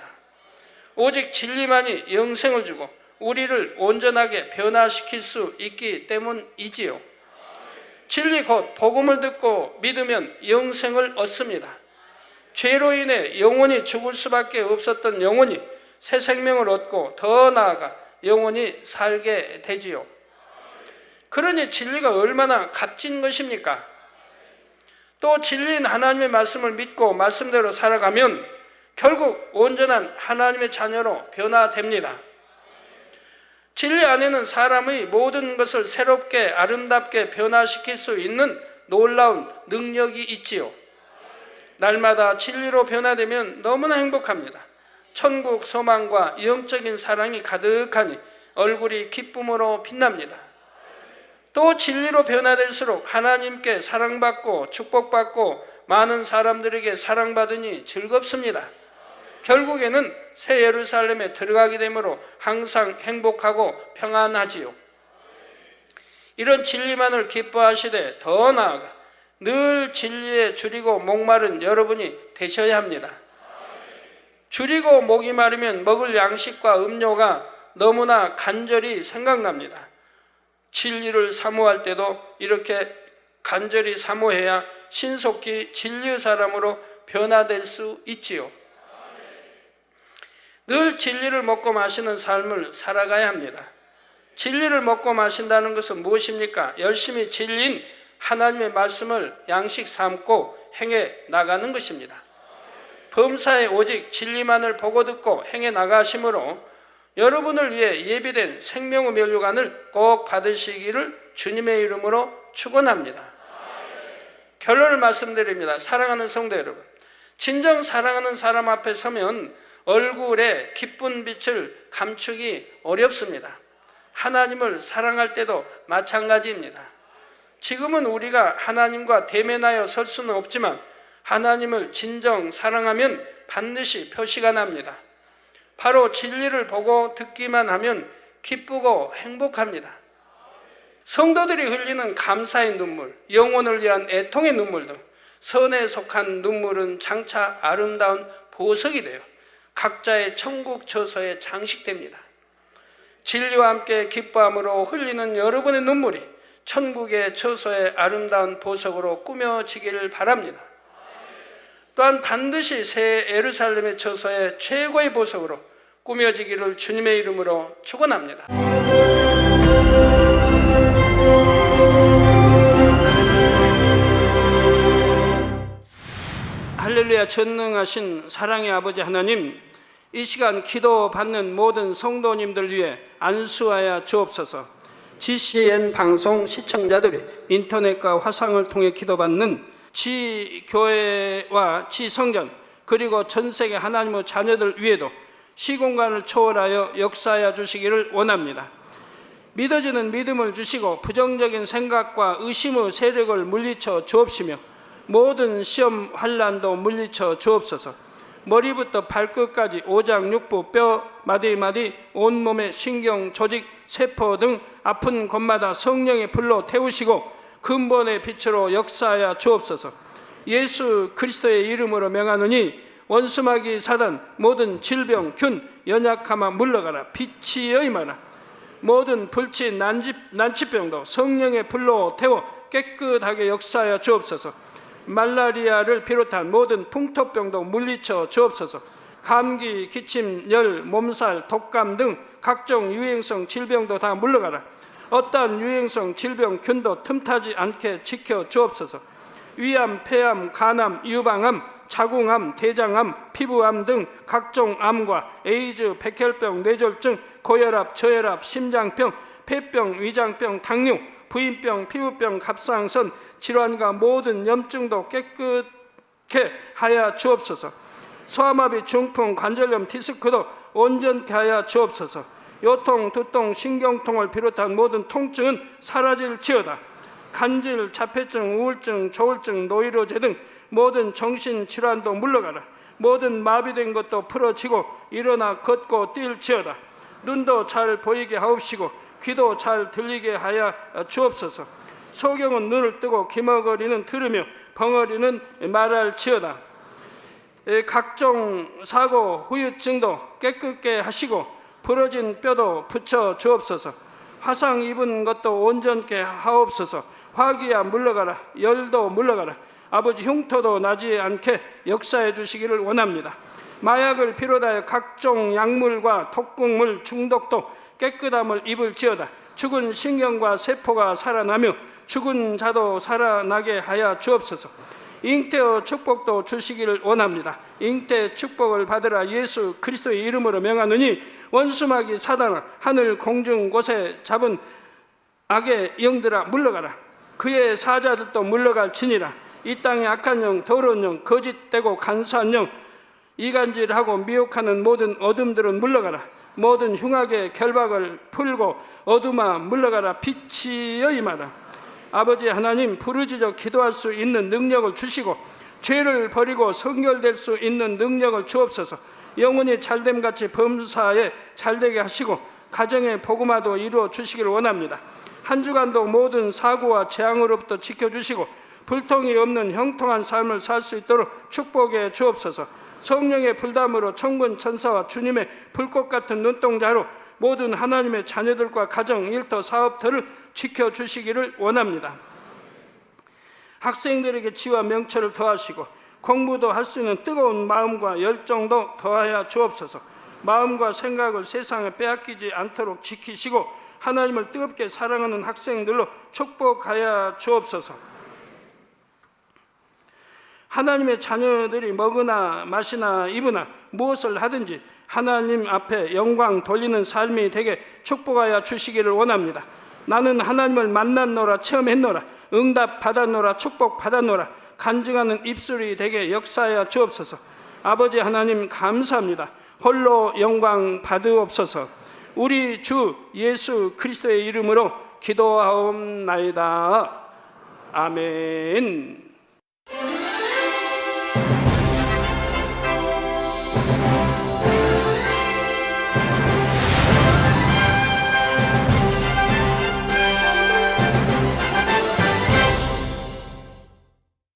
오직 진리만이 영생을 주고 우리를 온전하게 변화시킬 수 있기 때문이지요. 진리 곧 복음을 듣고 믿으면 영생을 얻습니다. 죄로 인해 영원히 죽을 수밖에 없었던 영혼이 새 생명을 얻고 더 나아가 영원히 살게 되지요. 그러니 진리가 얼마나 값진 것입니까? 또 진리인 하나님의 말씀을 믿고 말씀대로 살아가면 결국 온전한 하나님의 자녀로 변화됩니다. 진리 안에는 사람의 모든 것을 새롭게 아름답게 변화시킬 수 있는 놀라운 능력이 있지요. 날마다 진리로 변화되면 너무나 행복합니다. 천국 소망과 영적인 사랑이 가득하니 얼굴이 기쁨으로 빛납니다. 또 진리로 변화될수록 하나님께 사랑받고 축복받고 많은 사람들에게 사랑받으니 즐겁습니다. 결국에는 새 예루살렘에 들어가게 되므로 항상 행복하고 평안하지요. 이런 진리만을 기뻐하시되 더 나아가 늘 진리에 줄이고 목마른 여러분이 되셔야 합니다. 줄이고 목이 마르면 먹을 양식과 음료가 너무나 간절히 생각납니다. 진리를 사모할 때도 이렇게 간절히 사모해야 신속히 진리의 사람으로 변화될 수 있지요. 늘 진리를 먹고 마시는 삶을 살아가야 합니다. 진리를 먹고 마신다는 것은 무엇입니까? 열심히 진리인 하나님의 말씀을 양식 삼고 행해 나가는 것입니다. 범사에 오직 진리만을 보고 듣고 행해 나가심으로 여러분을 위해 예비된 생명의 면류관을 꼭 받으시기를 주님의 이름으로 축원합니다. 결론을 말씀드립니다. 사랑하는 성도 여러분, 진정 사랑하는 사람 앞에 서면 얼굴에 기쁜 빛을 감추기 어렵습니다. 하나님을 사랑할 때도 마찬가지입니다. 지금은 우리가 하나님과 대면하여 설 수는 없지만 하나님을 진정 사랑하면 반드시 표시가 납니다. 바로 진리를 보고 듣기만 하면 기쁘고 행복합니다. 성도들이 흘리는 감사의 눈물, 영혼을 위한 애통의 눈물 등 선에 속한 눈물은 장차 아름다운 보석이 되어 각자의 천국 처소에 장식됩니다. 진리와 함께 기뻐함으로 흘리는 여러분의 눈물이 천국의 처소의 아름다운 보석으로 꾸며지기를 바랍니다. 또한 반드시 새 예루살렘의 처소의 최고의 보석으로 꾸며지기를 주님의 이름으로 축원합니다. 할렐루야. 전능하신 사랑의 아버지 하나님, 이 시간 기도받는 모든 성도님들 위해 안수하여 주옵소서. GCN 방송 시청자들이 인터넷과 화상을 통해 기도받는 지교회와 지성전 그리고 전세계 하나님의 자녀들 위에도 시공간을 초월하여 역사하여 주시기를 원합니다. 믿어지는 믿음을 주시고 부정적인 생각과 의심의 세력을 물리쳐 주옵시며 모든 시험 환난도 물리쳐 주옵소서. 머리부터 발끝까지 오장육부 뼈 마디마디 온몸의 신경 조직 세포 등 아픈 곳마다 성령의 불로 태우시고 근본의 빛으로 역사하여 주옵소서. 예수 그리스도의 이름으로 명하노니 원수마귀 사단 모든 질병 균 연약함아 물러가라. 빛이 여임하라. 모든 불치 난치병도 성령의 불로 태워 깨끗하게 역사하여 주옵소서. 말라리아를 비롯한 모든 풍토병도 물리쳐 주옵소서. 감기, 기침, 열, 몸살, 독감 등 각종 유행성 질병도 다 물러가라. 어떠한 유행성 질병 균도 틈타지 않게 지켜 주옵소서. 위암, 폐암, 간암, 유방암, 자궁암, 대장암, 피부암 등 각종 암과 에이즈, 백혈병, 뇌졸중, 고혈압, 저혈압, 심장병, 폐병, 위장병, 당뇨, 부인병, 피부병, 갑상선 질환과 모든 염증도 깨끗게 하여 주옵소서. 소아마비, 중풍, 관절염, 디스크도 온전케 하여 주옵소서. 요통, 두통, 신경통을 비롯한 모든 통증은 사라질지어다. 간질, 자폐증, 우울증, 조울증, 노이로제 등 모든 정신질환도 물러가라. 모든 마비된 것도 풀어지고 일어나 걷고 뛸지어다. 눈도 잘 보이게 하옵시고 귀도 잘 들리게 하여 주옵소서. 소경은 눈을 뜨고 기머거리는 들으며 벙어리는 말할지어다. 각종 사고, 후유증도 깨끗게 하시고 부러진 뼈도 붙여 주옵소서. 화상 입은 것도 온전케 하옵소서. 화기야 물러가라. 열도 물러가라. 아버지 흉터도 나지 않게 역사해 주시기를 원합니다. 마약을 비롯하여 각종 약물과 독극물 중독도 깨끗함을 입을지어다. 죽은 신경과 세포가 살아나며 죽은 자도 살아나게 하여 주옵소서. 잉태의 축복도 주시기를 원합니다. 잉태 축복을 받으라. 예수 그리스도의 이름으로 명하노니 원수마귀 사단아 하늘 공중 곳에 잡은 악의 영들아 물러가라. 그의 사자들도 물러갈지니라. 이 땅의 악한 영, 더러운 영, 거짓되고 간사한 영, 이간질하고 미혹하는 모든 어둠들은 물러가라. 모든 흉악의 결박을 풀고 어둠아 물러가라. 빛이 여임하라. 아버지 하나님, 부르짖어 기도할 수 있는 능력을 주시고 죄를 버리고 성결될 수 있는 능력을 주옵소서. 영혼이 잘됨같이 범사에 잘되게 하시고 가정의 복음화도 이루어 주시기를 원합니다. 한 주간도 모든 사고와 재앙으로부터 지켜주시고 불통이 없는 형통한 삶을 살 수 있도록 축복해 주옵소서. 성령의 불담으로 천군 천사와 주님의 불꽃 같은 눈동자로 모든 하나님의 자녀들과 가정, 일터, 사업터를 지켜주시기를 원합니다. 학생들에게 지와 명철을 더하시고 공부도 할 수 있는 뜨거운 마음과 열정도 더하여 주옵소서. 마음과 생각을 세상에 빼앗기지 않도록 지키시고 하나님을 뜨겁게 사랑하는 학생들로 축복하여 주옵소서. 하나님의 자녀들이 먹으나 마시나 입으나 무엇을 하든지 하나님 앞에 영광 돌리는 삶이 되게 축복하여 주시기를 원합니다. 나는 하나님을 만났노라, 체험했노라, 응답 받았노라, 축복 받았노라, 간증하는 입술이 되게 역사하여 주옵소서. 아버지 하나님 감사합니다. 홀로 영광 받으옵소서. 우리 주 예수 그리스도의 이름으로 기도하옵나이다. 아멘.